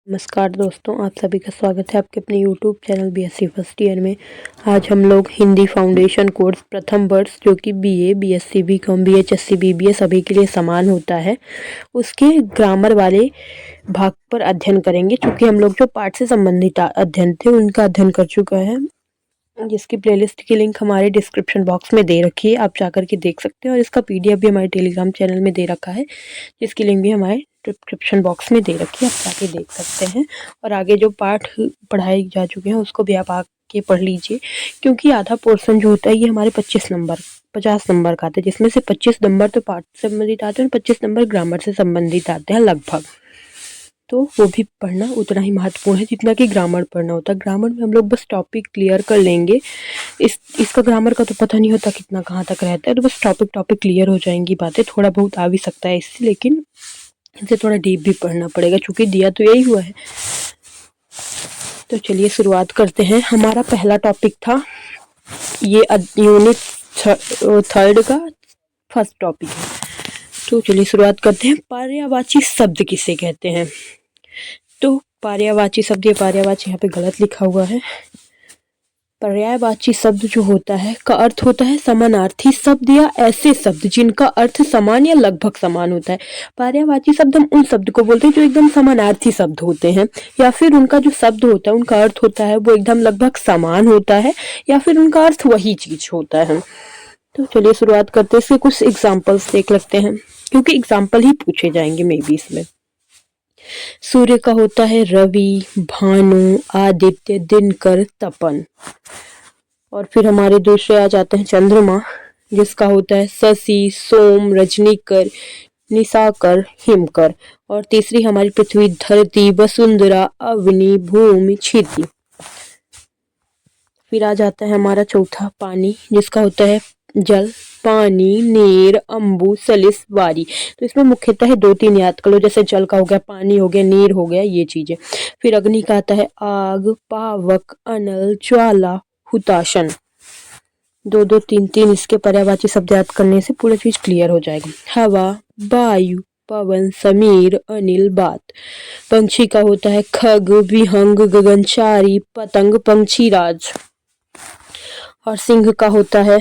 नमस्कार दोस्तों, आप सभी का स्वागत है आपके अपने YouTube channel BSc first year में। आज हम लोग हिंदी फाउंडेशन कोर्स प्रथम वर्ष जो कि बीए, बीएससी, बीकॉम, बीएचएससी, बीबीए सभी के लिए समान होता है, उसके ग्रामर वाले भाग पर अध्ययन करेंगे। चूँकि हम लोग जो पाठ से संबंधित अध्ययन थे उनका अध्ययन कर चुका है, जिसकी प्लेलिस्ट की लिंक हमारे डिस्क्रिप्शन बॉक्स में दे रखी है, आप जाकर के देख सकते हैं। और इसका पीडीएफ भी हमारे टेलीग्राम चैनल में दे रखा है, जिसकी लिंक भी हमारे डिस्क्रिप्शन बॉक्स में दे रखी है, आप जाके देख सकते हैं। और आगे जो पाठ पढ़ाए जा चुके हैं उसको भी आप आके पढ़ लीजिए, क्योंकि आधा पोर्शन जो होता है ये हमारे 50 नंबर का आता है, जिसमें से 25 नंबर तो पाठ से संबंधित आते हैं और 25 नंबर ग्रामर से संबंधित आते हैं लगभग। तो वो भी पढ़ना उतना ही महत्वपूर्ण है जितना कि ग्रामर पढ़ना होता है। ग्रामर में हम लोग बस टॉपिक क्लियर कर लेंगे, इसका ग्रामर का तो पता नहीं होता कितना कहाँ तक रहता है, तो बस टॉपिक क्लियर हो जाएंगी बातें। थोड़ा बहुत आ भी सकता है इससे, लेकिन इसे थोड़ा डीप भी पढ़ना पड़ेगा, चूँकि दिया तो यही हुआ है। तो चलिए शुरुआत करते हैं। हमारा पहला टॉपिक था, ये यूनिट थर्ड का फर्स्ट टॉपिक है। तो चलिए शुरुआत करते हैं। पर्यायवाची शब्द किसे कहते हैं? तो पर्यायवाची शब्द, ये पर्यायवाची यहाँ पे गलत लिखा हुआ है। पर्यायवाची शब्द जो होता है का अर्थ होता है समानार्थी शब्द या ऐसे शब्द जिनका अर्थ समान या लगभग समान होता है। पर्यायवाची शब्द हम उन शब्द को बोलते हैं जो एकदम समानार्थी शब्द होते हैं, या फिर उनका जो शब्द होता है उनका अर्थ होता है वो एकदम लगभग समान होता है, या फिर उनका अर्थ वही चीज होता है। तो चलिए शुरुआत करते हैं। इसके कुछ एग्जाम्पल्स देख लेते हैं, क्योंकि एग्जाम्पल ही पूछे जाएंगे मे बी इसमें। सूर्य का होता है रवि, भानु, आदित्य, दिनकर, तपन। और फिर हमारे दूसरे आ जाते हैं चंद्रमा, जिसका होता है शशि, सोम, रजनीकर, निशाकर, हिमकर। और तीसरी हमारी पृथ्वी, धरती, वसुंधरा, अग्नि, भूमि, क्षिति। फिर आ जाता है हमारा चौथा पानी, जिसका होता है जल, पानी, नीर, अम्बु, सलिस, वारी। तो इसमें मुख्यतः 2-3 याद कर लो, जैसे जल का हो गया, पानी हो गया, नीर हो गया, ये चीजें। फिर अग्नि का आता है आग, पावक, अनल, ज्वाला, हुताशन। 2-2, 3-3 इसके पर्यायवाची शब्द याद करने से पूरा चीज क्लियर हो जाएगा। हवा, वायु, पवन, समीर, अनिल, बात। पंछी का होता है खग, विहंग, गगनचारी, पतंग, पंछीराज। और सिंह का होता है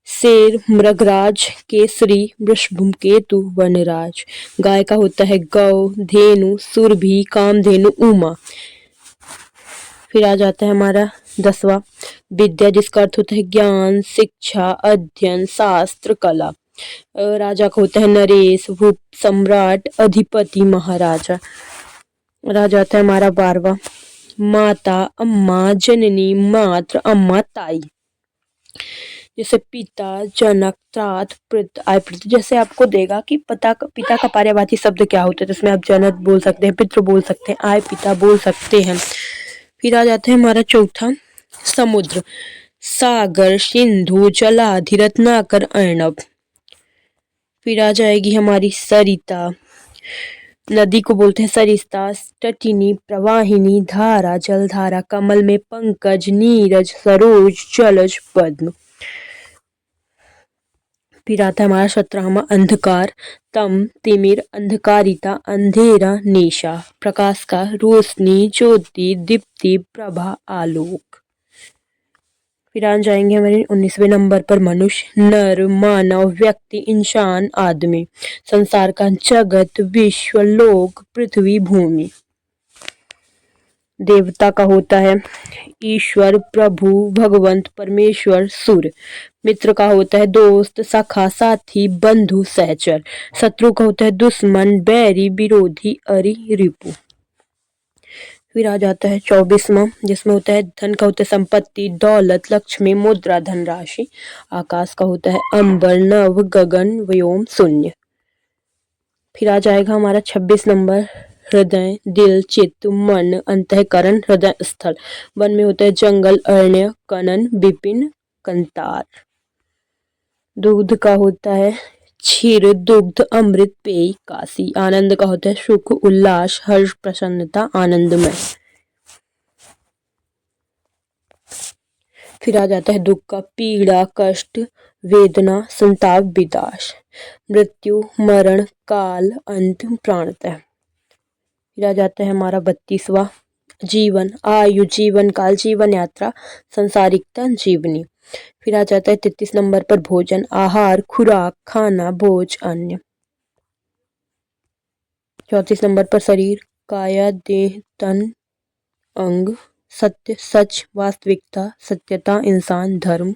शेर, मृगराज, केसरी, वृषभकेतु, वनराज। गाय का होता है गौ, धेनु, सुरभि, कामधेनु, उमा। फिर आ जाता है हमारा 10वां विद्या, जिसका अर्थ होता है ज्ञान, शिक्षा, अध्ययन, शास्त्र, कला। राजा का होता है नरेश, भूप, सम्राट, अधिपति, महाराजा। और आ जाता है हमारा 12वां माता, अम्मा, जननी, मात्र, अम्मा, ताई। जैसे पिता, जनक, त्रात, पित, आयपित। जैसे आपको देगा कि पिता का पर्यायवाची शब्द क्या होता है, जिसमें आप जनक बोल सकते हैं, पितृ बोल सकते हैं, आय पिता बोल सकते हैं। फिर आ जाते हैं हमारा चौथा समुद्र, सागर, सिंधु, जलाधि, रत्नाकर, अर्णव। फिर आ जाएगी हमारी सरिता, नदी को बोलते हैं सरिता, तटिनी, प्रवाहिनी, धारा, जलधारा, कमल में पंकज, नीरज, सरोज, जलज, पद्म। फिर आता है हमारा 17वां अंधकार, तम, तिमिर, अंधकारिता, अंधेरा, निशा। प्रकाश का रोशनी, ज्योति, दीप्ति, प्रभा, आलोक। फिर आ जाएंगे हमारे 19वें नंबर पर मनुष्य, नर, मानव, व्यक्ति, इंसान, आदमी। संसार का जगत, विश्व, लोक, पृथ्वी, भूमि। देवता का होता है ईश्वर, प्रभु, भगवंत, परमेश्वर, सूर्य। मित्र का होता है दोस्त, सखा, साथी, बंधु, सहचर। शत्रु का होता है दुश्मन, बैरी, विरोधी, अरि, रिपु। फिर आ जाता है 24वां, जिसमें होता है धन का होता है संपत्ति, दौलत, लक्ष्मी, मुद्रा, धनराशि। आकाश का होता है अंबर, नभ, गगन, व्योम, शून्य। फिर आ जाएगा हमारा 26 नंबर, हृदय, दिल, चित्त, मन, अंतःकरण, हृदय स्थल। वन में होता है जंगल, अरण्य, कनन, विपिन, कंतार। दूध का होता है क्षीर, दुग्ध, अमृत, पेय, काशी। आनंद का होता है सुख, उल्लास, हर्ष, प्रसन्नता, आनंदमय। फिर आ जाता है दुख का पीड़ा, कष्ट, वेदना, संताप, विदास। मृत्यु, मरण, काल, अंत, प्राणतः। फिर आ जाता है हमारा 32वां जीवन, आयु, जीवन काल, जीवन यात्रा, संसारिकता, जीवनी। फिर आ जाता है 33 नंबर पर भोजन, आहार, खुराक, खाना, भोज, अन्य। 34 नंबर पर शरीर, काया, देह, तन, अंग, सत्य, सच, वास्तविकता, सत्यता, इंसान, धर्म।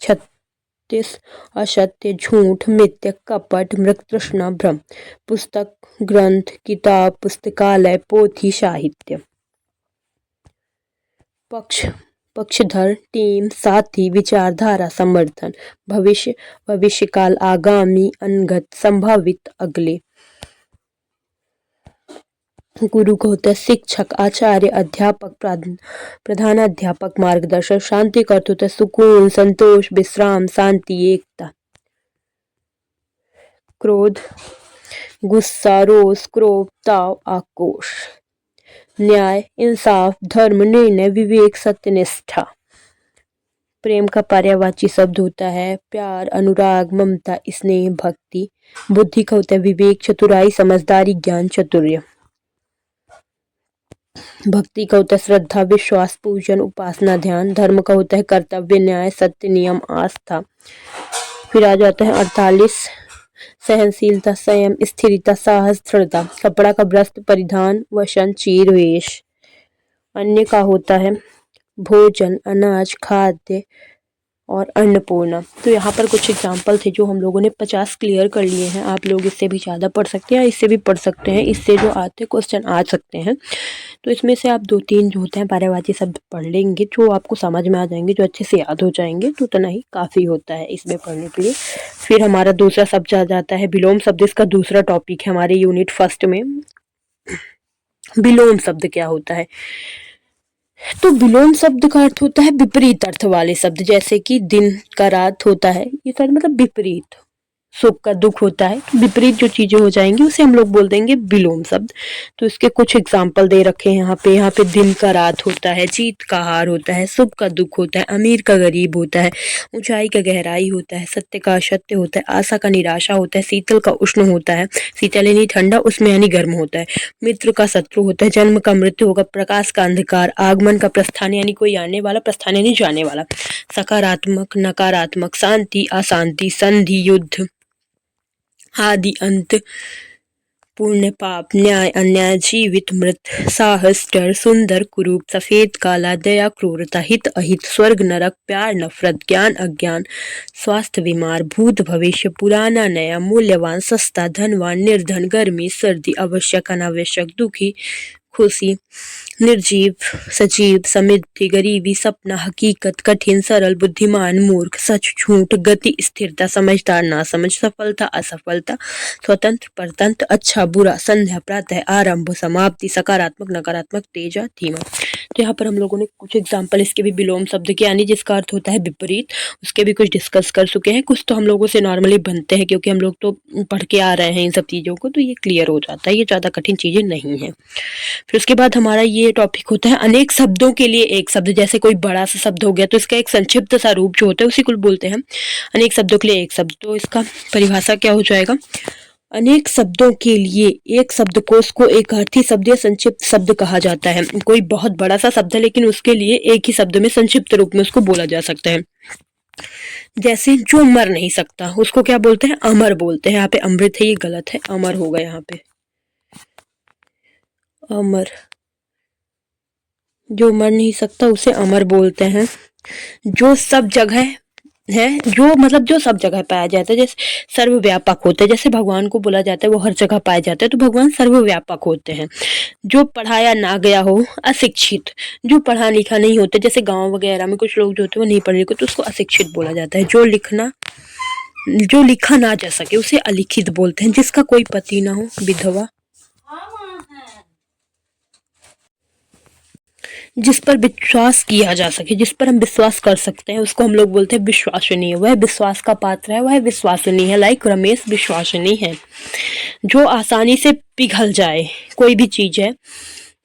36 असत्य, झूठ, मिथ्य, कपट, मृग तृष्णा, भ्रम। पुस्तक, ग्रंथ, किताब, पुस्तकालय, पोथी, साहित्य। पक्ष, पक्षधर, टीम, साथी, विचारधारा, समर्थन। भविष्य, भविष्यकाल, आगामी, अनगत, संभावित, अगले। गुरु को होता है शिक्षक, आचार्य, अध्यापक, प्रधानाध्यापक, मार्गदर्शक। शांति का अर्थ होता है सुकून, संतोष, विश्राम, शांति, एकता। क्रोध, गुस्सा, रोष, क्रोध, ताव, आक्रोश। न्याय, इंसाफ, धर्म, निर्णय, विवेक, सत्यनिष्ठा। प्रेम का पर्यायवाची शब्द होता है प्यार, अनुराग, ममता, स्नेह, भक्ति। बुद्धि का होता है विवेक, चतुराई, समझदारी, ज्ञान, चातुर्य। भक्ति का होता है श्रद्धा, विश्वास, पूजन, उपासना, ध्यान। धर्म का होता है कर्तव्य, न्याय, सत्य, नियम, आस्था। फिर आ जाता है 48 सहनशीलता, संयम, स्थिरता, साहस, दृढ़ता। कपड़ा का वस्त्र, परिधान, वसन, चीर, वेश। अन्य का होता है भोजन, अनाज, खाद्य और अन्नपूर्णा। तो यहाँ पर कुछ एग्जाम्पल थे जो हम लोगों ने 50 क्लियर कर लिए हैं। आप लोग इससे भी ज़्यादा पढ़ सकते हैं, इससे भी पढ़ सकते हैं, इससे जो आते क्वेश्चन आ सकते हैं। तो इसमें से आप 2-3 जो होते हैं पर्यायवाची शब्द पढ़ लेंगे जो आपको समझ में आ जाएंगे, जो अच्छे से याद हो जाएंगे, तो उतना ही काफ़ी होता है इसमें पढ़ने के लिए। फिर हमारा दूसरा शब्द आ जाता है विलोम शब्द। इसका दूसरा टॉपिक है हमारे यूनिट फर्स्ट में। विलोम शब्द क्या होता है? तो विलोम शब्द का अर्थ होता है विपरीत अर्थ वाले शब्द, जैसे कि दिन का रात होता है, ये सारे मतलब विपरीत। सुख का दुख होता है, तो विपरीत जो चीजें हो जाएंगी उसे हम लोग बोल देंगे विलोम शब्द। तो इसके कुछ एग्जाम्पल दे रखे हैं यहाँ पे दिन का रात होता है, जीत का हार होता है, सुख का दुख होता है, अमीर का गरीब होता है, ऊंचाई का गहराई होता है, सत्य का असत्य होता है, आशा का निराशा होता है, शीतल का उष्ण होता है, शीतल यानी ठंडा, उसमें यानी गर्म होता है, मित्र का शत्रु होता है, जन्म का मृत्यु होगा, प्रकाश का अंधकार, आगमन का प्रस्थान यानी कोई आने वाला, प्रस्थान यानी जाने वाला, सकारात्मक, नकारात्मक, शांति, अशांति, संधि, युद्ध, आदि, अंत, पुण्य, पाप, न्याय, अन्याय, जीवित, मृत, साहस, डर, सुंदर, कुरूप, सफेद, काला, दया, क्रूरता, हित, अहित, स्वर्ग, नरक, प्यार, नफरत, ज्ञान, अज्ञान, स्वास्थ्य, बीमार, भूत, भविष्य, पुराना, नया, मूल्यवान, सस्ता, धनवान, निर्धन, गर्मी, सर्दी, आवश्यक, अनावश्यक, दुखी, खुशी, निर्जीव, सजीव, समृद्धि, गरीबी, सपना, हकीकत, कठिन, सरल, बुद्धिमान, मूर्ख, सच, झूठ, गति, स्थिरता, समझदार, नासमझ, सफलता, असफलता, स्वतंत्र, परतंत्र, अच्छा, बुरा, संध्या, प्रातः, आरंभ, समाप्ति, सकारात्मक, नकारात्मक, तेज, धीमा। तो यहाँ पर हम लोगों ने कुछ एग्जाम्पल इसके भी विलोम शब्द के यानी जिसका अर्थ होता है विपरीत, उसके भी कुछ डिस्कस कर चुके हैं। कुछ तो हम लोगों से नॉर्मली बनते हैं क्योंकि हम लोग तो पढ़ के आ रहे हैं इन सब चीज़ों को, तो ये क्लियर हो जाता है, ये ज़्यादा कठिन चीज़ें नहीं है। फिर उसके बाद हमारा ये टॉपिक होता है अनेक शब्दों के लिए एक शब्द। जैसे कोई बड़ा सा शब्द हो गया तो इसका एक संक्षिप्त सा रूप जो होता है उसी को बोलते हैं अनेक शब्दों के लिए एक शब्द। तो इसका परिभाषा क्या हो जाएगा? अनेक शब्दों के लिए एक शब्दकोश को एक अर्थी शब्द या संक्षिप्त शब्द कहा जाता है। कोई बहुत बड़ा सा शब्द है लेकिन उसके लिए एक ही शब्द में संक्षिप्त रूप में उसको बोला जा सकता है। जैसे जो मर नहीं सकता उसको क्या बोलते हैं? अमर बोलते हैं। यहाँ पे अमृत है, ये गलत है, अमर होगा यहाँ पे, अमर। जो मर नहीं सकता उसे अमर बोलते हैं। जो सब जगह है, जो मतलब जो सब जगह पाया जाता है, जैसे सर्वव्यापक होते हैं, जैसे भगवान को बोला जाता है वो हर जगह पाए जाते हैं, तो भगवान सर्वव्यापक होते हैं। जो पढ़ाया ना गया हो, अशिक्षित, जो पढ़ा लिखा नहीं होते, जैसे गांव वगैरह में कुछ लोग जो होते हैं वो नहीं पढ़े लिखे तो उसको अशिक्षित बोला जाता है। जो लिखा ना जा सके उसे अलिखित बोलते हैं। जिसका कोई पति ना हो, विधवा। जिस पर विश्वास किया जा सके, जिस पर हम विश्वास कर सकते हैं उसको हम लोग बोलते हैं विश्वसनीय। वह विश्वास का पात्र है, वह विश्वसनीय है। लाइक रमेश विश्वसनीय है। जो आसानी से पिघल जाए, कोई भी चीज है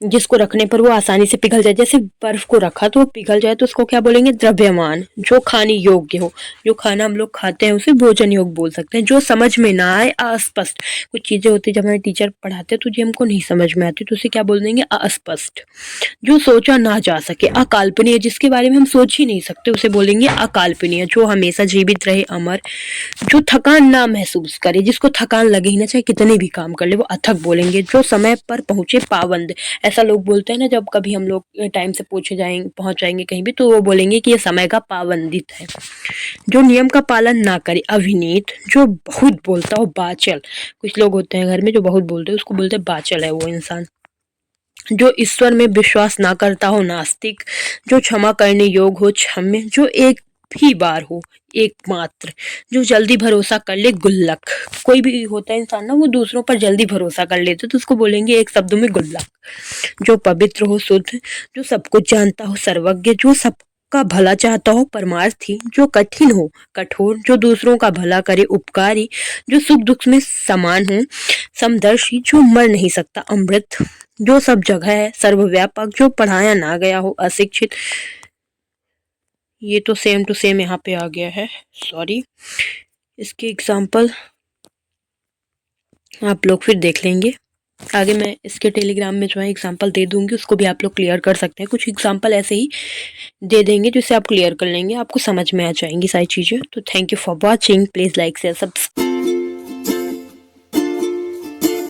जिसको रखने पर वो आसानी से पिघल जाए। जैसे बर्फ को रखा तो वो पिघल जाए तो उसको क्या बोलेंगे, द्रव्यमान। जो खाने योग्य हो, जो खाना हम लोग खाते हैं उसे भोजन योग्य बोल सकते हैं। जो समझ में ना आए, अस्पष्ट। कुछ चीजें होती है जब हमारे टीचर पढ़ाते हैं तो जी हमको नहीं समझ में आती तो उसे क्या बोल देंगे, अस्पष्ट। जो सोचा ना जा सके, अकाल्पनीय। जिसके बारे में हम सोच ही नहीं सकते उसे बोलेंगे अकाल्पनीय। जो हमेशा जीवित रहे, अमर। जो थकान ना महसूस करे, जिसको थकान लगे ही ना चाहे कितने भी काम कर ले, वो अथक बोलेंगे। जो समय पर पहुंचे, पाबंद। ऐसा लोग बोलते हैं ना, जब कभी हम लोग टाइम से पहुंच जाएंगे कहीं भी तो वो बोलेंगे कि ये समय का पाबंदित है। जो नियम का पालन ना करे, अविनीत। जो बहुत बोलता हो, बाचल। कुछ लोग होते हैं घर में जो बहुत बोलते हैं, उसको बोलते हैं बाचल है वो इंसान। जो ईश्वर में विश्वास ना करता हो, नास्तिक। जो क्षमा करने योग्य हो, क्षम्य। जो एक ही बार हो, एकमात्र। जो जल्दी भरोसा कर ले, गुल्लक। कोई भी होता है इंसान ना, वो दूसरों पर जल्दी भरोसा कर लेते तो उसको बोलेंगे एक शब्द में, गुल्लक। जो पवित्र हो, शुद्ध। जो सब कुछ जानता हो, सर्वज्ञ। जो सबका भला चाहता हो, परमार्थी। जो कठिन हो, कठोर। जो दूसरों का भला करे, उपकारी। जो सुख दुख में समान हो, समदर्शी। जो मर नहीं सकता, अमृत। जो सब जगह है, सर्वव्यापक। जो पढ़ाया ना गया हो, अशिक्षित। ये तो सेम टू सेम यहाँ पे आ गया है, सॉरी। इसके एग्जाम्पल आप लोग फिर देख लेंगे आगे। मैं इसके टेलीग्राम में जो है एग्जाम्पल दे दूंगी, उसको भी आप लोग क्लियर कर सकते हैं। कुछ एग्जाम्पल ऐसे ही दे देंगे जिससे आप क्लियर कर लेंगे, आपको समझ में आ जाएंगी सारी चीज़ें। तो thank you for watching. Please like share subscribe.